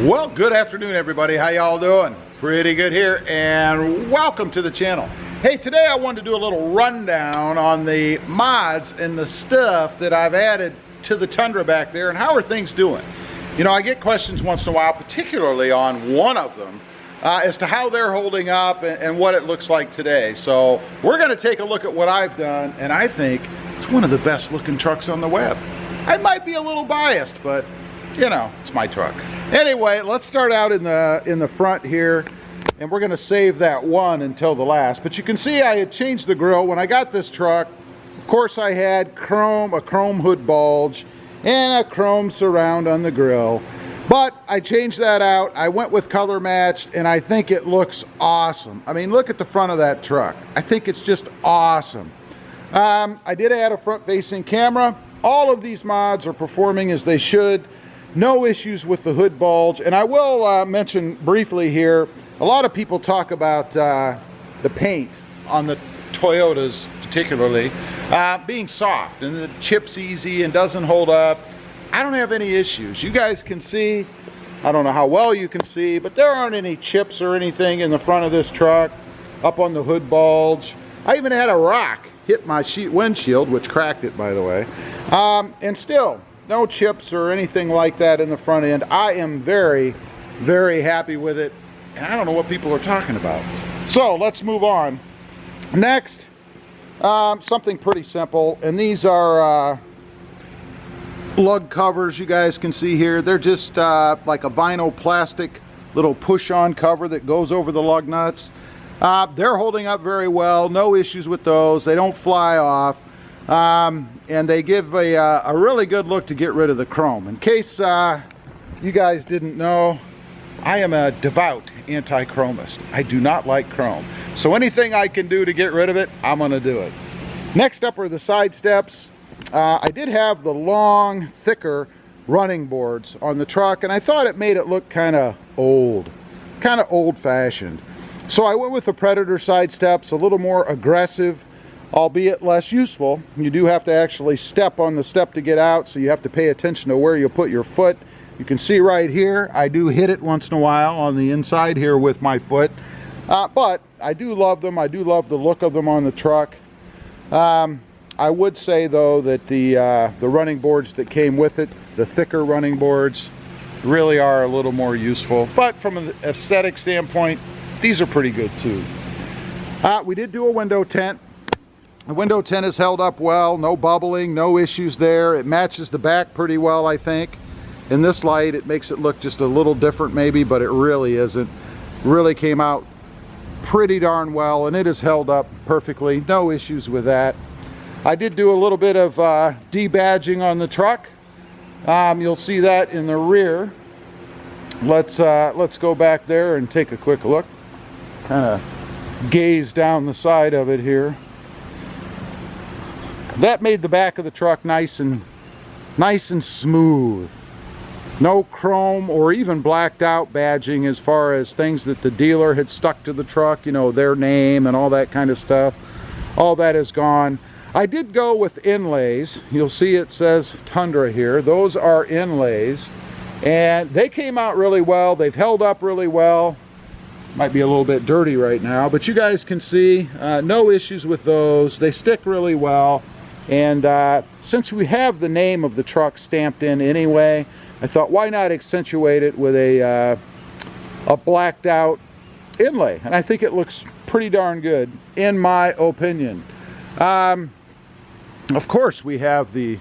Well, good afternoon, everybody. How y'all doing? Pretty good here, and welcome to the channel. Hey, today I wanted to do a little rundown on the mods and the stuff that I've added to the Tundra back there, and how are things doing? You know, I get questions once in a while, particularly on one of them, as to how they're holding up and what it looks like today. So we're going to take a look at what I've done, and I think it's one of the best looking trucks on the web. I might be a little biased, but you know, it's my truck. Anyway, let's start out in the front here, and we're going to save that one until the last. But you can see I had changed the grille when I got this truck. Of course, I had a chrome hood bulge and a chrome surround on the grille. But I changed that out. I went with color matched, and I think it looks awesome. I mean, look at the front of that truck. I think it's just awesome. I did add a front-facing camera. All of these mods are performing as they should. No issues with the hood bulge. And I will mention briefly here, a lot of people talk about the paint on the Toyotas particularly being soft and the chips easy and doesn't hold up. I don't have any issues. You guys can see, I don't know how well you can see, but there aren't any chips or anything in the front of this truck, up on the hood bulge. I even had a rock hit my windshield, which cracked it, by the way. And still, no chips or anything like that in the front end. I am very, very happy with it, and I don't know what people are talking about. So let's move on. Next, something pretty simple, and these are lug covers. You guys can see here, they're just like a vinyl plastic little push-on cover that goes over the lug nuts. They're holding up very well, no issues with those. They don't fly off, and they give a really good look to get rid of the chrome. In case you guys didn't know, I am a devout anti-chromist. I do not like chrome, so anything I can do to get rid of it, I'm gonna do it. Next up are the side steps. I did have the long, thicker running boards on the truck, and I thought it made it look kind of old-fashioned. So I went with the Predator side steps, a little more aggressive, albeit less useful. You do have to actually step on the step to get out, so you have to pay attention to where you put your foot. You can see right here, I do hit it once in a while on the inside here with my foot. But I do love them. I do love the look of them on the truck. I would say though that the running boards that came with it, the thicker running boards, really are a little more useful. But from an aesthetic standpoint, these are pretty good too. We did do a window tint. The window tint has held up well, no bubbling, no issues there. It matches the back pretty well, I think. In this light, it makes it look just a little different maybe, but it really isn't. Really came out pretty darn well, and it has held up perfectly. No issues with that. I did do a little bit of debadging on the truck. You'll see that in the rear. Let's go back there and take a quick look. Kind of gaze down the side of it here. That made the back of the truck nice and smooth. No chrome or even blacked out badging as far as things that the dealer had stuck to the truck, you know, their name and all that kind of stuff. All that is gone. I did go with inlays. You'll see it says Tundra here. Those are inlays, and they came out really well. They've held up really well. Might be a little bit dirty right now, but you guys can see no issues with those. They stick really well, and since we have the name of the truck stamped in anyway, I thought why not accentuate it with a blacked out inlay, and I think it looks pretty darn good in my opinion. Of course, we have the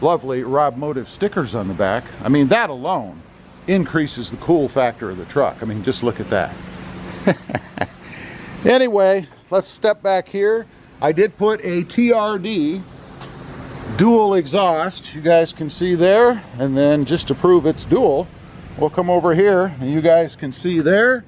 lovely RobMotive stickers on the back. I mean, that alone increases the cool factor of the truck. I mean, just look at that. Anyway, let's step back here. I did put a TRD dual exhaust, you guys can see there, and then just to prove it's dual, we'll come over here and you guys can see there.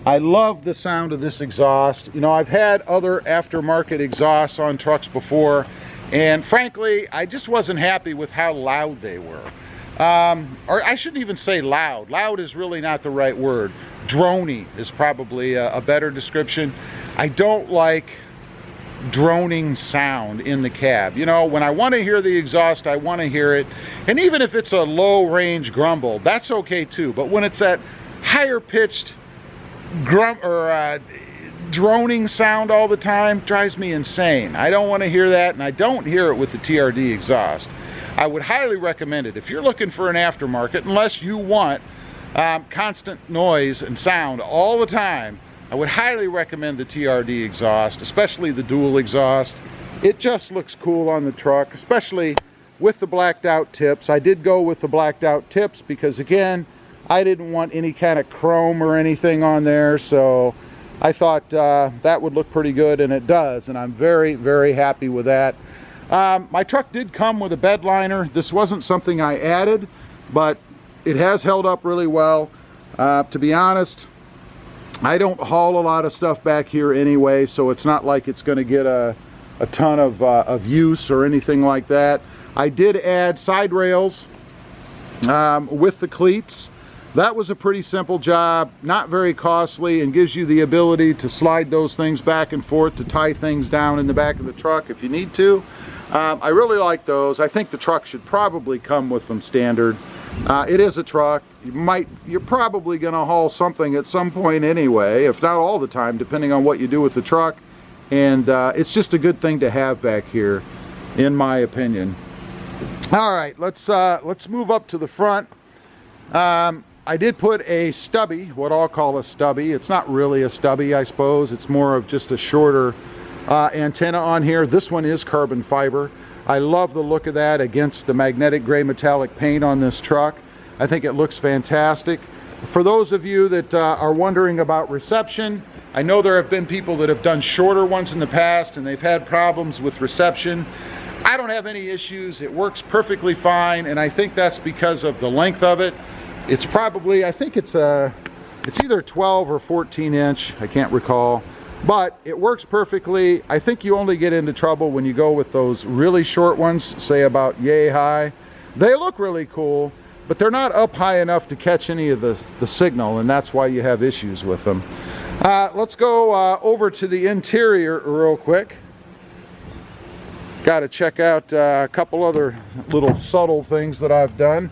I love the sound of this exhaust. You know, I've had other aftermarket exhausts on trucks before, and frankly, I just wasn't happy with how loud they were. Or I shouldn't even say loud. Loud is really not the right word. Drony is probably a better description. I don't like droning sound in the cab. You know, when I want to hear the exhaust, I want to hear it. And even if it's a low range grumble, that's okay too. But when it's that higher pitched droning sound all the time, drives me insane. I don't want to hear that, and I don't hear it with the TRD exhaust. I would highly recommend it if you're looking for an aftermarket, unless you want constant noise and sound all the time. I would highly recommend the TRD exhaust, especially the dual exhaust. It just looks cool on the truck, especially with the blacked out tips. I did go with the blacked out tips because, again, I didn't want any kind of chrome or anything on there, so I thought that would look pretty good, and it does, and I'm very, very happy with that. My truck did come with a bed liner. This wasn't something I added, but it has held up really well. To be honest, I don't haul a lot of stuff back here anyway, so it's not like it's going to get a ton of use or anything like that. I did add side rails with the cleats. That was a pretty simple job, not very costly, and gives you the ability to slide those things back and forth to tie things down in the back of the truck if you need to. I really like those. I think the truck should probably come with them standard. It is a truck. You're probably going to haul something at some point anyway, if not all the time, depending on what you do with the truck. And it's just a good thing to have back here, in my opinion. All right, let's move up to the front. I did put a stubby, what I'll call a stubby. It's not really a stubby, I suppose. It's more of just a shorter antenna on here. This one is carbon fiber. I love the look of that against the magnetic gray metallic paint on this truck. I think it looks fantastic. For those of you that are wondering about reception, I know there have been people that have done shorter ones in the past and they've had problems with reception. I don't have any issues. It works perfectly fine, and I think that's because of the length of it. It's probably, I think it's either 12 or 14 inch, I can't recall. But it works perfectly. I think you only get into trouble when you go with those really short ones, say about yay high. They look really cool, but they're not up high enough to catch any of the signal, and that's why you have issues with them. Let's go over to the interior real quick. Got to check out a couple other little subtle things that I've done.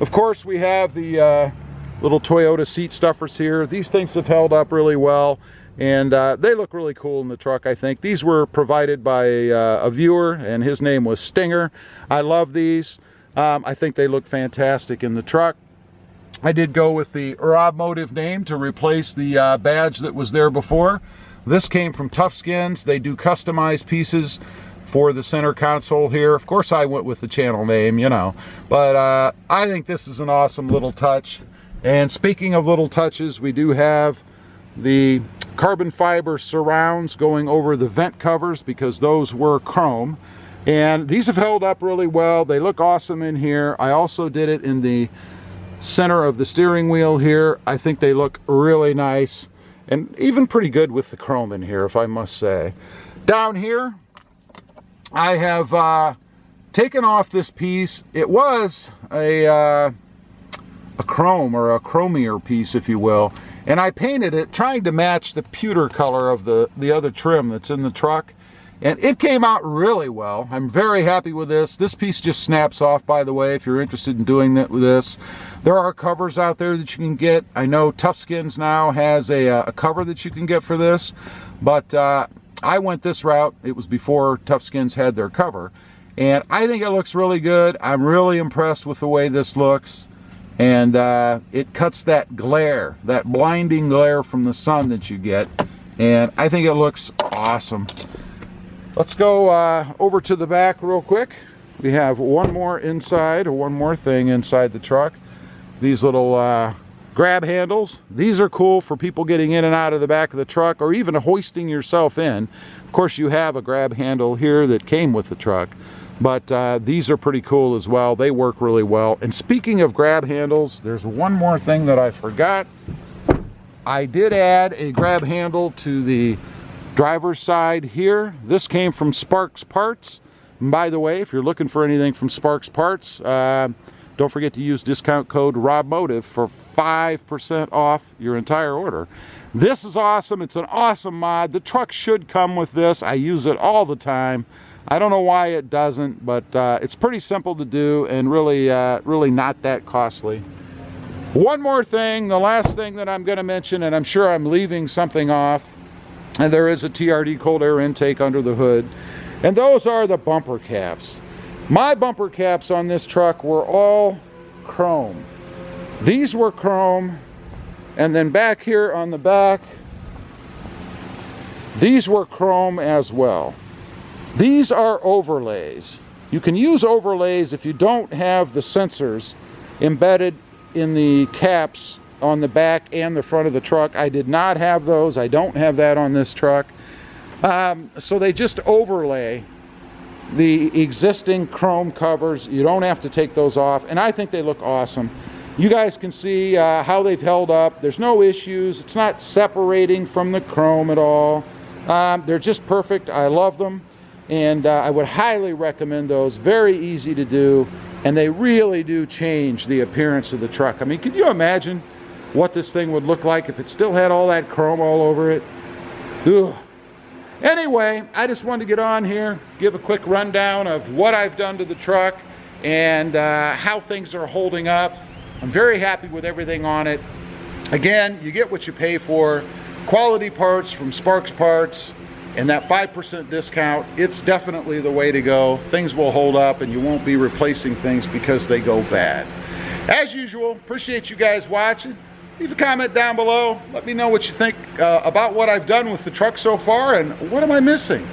Of course, we have the little Toyota seat stuffers here. These things have held up really well. And they look really cool in the truck, I think. These were provided by a viewer, and his name was Stinger. I love these. I think they look fantastic in the truck. I did go with the RobMotive name to replace the badge that was there before. This came from Tough Skins. They do customized pieces for the center console here. Of course, I went with the channel name, you know. But I think this is an awesome little touch. And speaking of little touches, we do have the carbon fiber surrounds going over the vent covers because those were chrome, and these have held up really well. They look awesome in here. I also did it in the center of the steering wheel here. I think they look really nice and even pretty good with the chrome in here, if I must say. Down here I have taken off this piece. It was a chrome, or a chromier piece, if you will, and I painted it trying to match the pewter color of the other trim that's in the truck, and it came out really well. I'm very happy with this. This piece just snaps off, by the way, if you're interested in doing that with this. There are covers out there that you can get. I know Tough Skins now has a cover that you can get for this, but I went this route. It was before Tough Skins had their cover, and I think it looks really good. I'm really impressed with the way this looks. And it cuts that glare, that blinding glare from the sun that you get, and I think it looks awesome. Let's go over to the back real quick. We have one more thing inside the truck. These little grab handles. These are cool for people getting in and out of the back of the truck, or even hoisting yourself in. Of course, you have a grab handle here that came with the truck. But these are pretty cool as well. They work really well. And speaking of grab handles, there's one more thing that I forgot. I did add a grab handle to the driver's side here. This came from Sparks Parts. And by the way, if you're looking for anything from Sparks Parts, don't forget to use discount code RobMotive for 5% off your entire order. This is awesome. It's an awesome mod. The truck should come with this. I use it all the time. I don't know why it doesn't, but it's pretty simple to do and really, really not that costly. One more thing, the last thing that I'm going to mention, and I'm sure I'm leaving something off, and there is a TRD cold air intake under the hood, and those are the bumper caps. My bumper caps on this truck were all chrome. These were chrome, and then back here on the back, these were chrome as well. These are overlays. You can use overlays if you don't have the sensors embedded in the caps on the back and the front of the truck. I did not have those. I don't have that on this truck. So they just overlay the existing chrome covers. You don't have to take those off, and I think they look awesome. You guys can see how they've held up. There's no issues. It's not separating from the chrome at all. They're just perfect. I love them, and I would highly recommend those. Very easy to do, and they really do change the appearance of the truck. I mean, can you imagine what this thing would look like if it still had all that chrome all over it? Ugh. Anyway, I just wanted to get on here, give a quick rundown of what I've done to the truck and how things are holding up. I'm very happy with everything on it. Again, you get what you pay for. Quality parts from Sparks Parts, and that 5% discount, it's definitely the way to go. Things will hold up and you won't be replacing things because they go bad. As usual, appreciate you guys watching. Leave a comment down below. Let me know what you think about what I've done with the truck so far and what am I missing.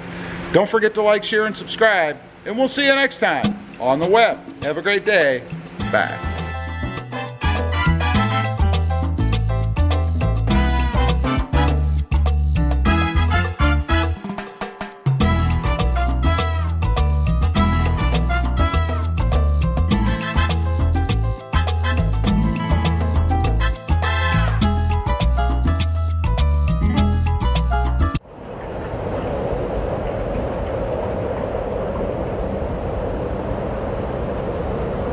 Don't forget to like, share, and subscribe, and we'll see you next time on the web. Have a great day. Bye.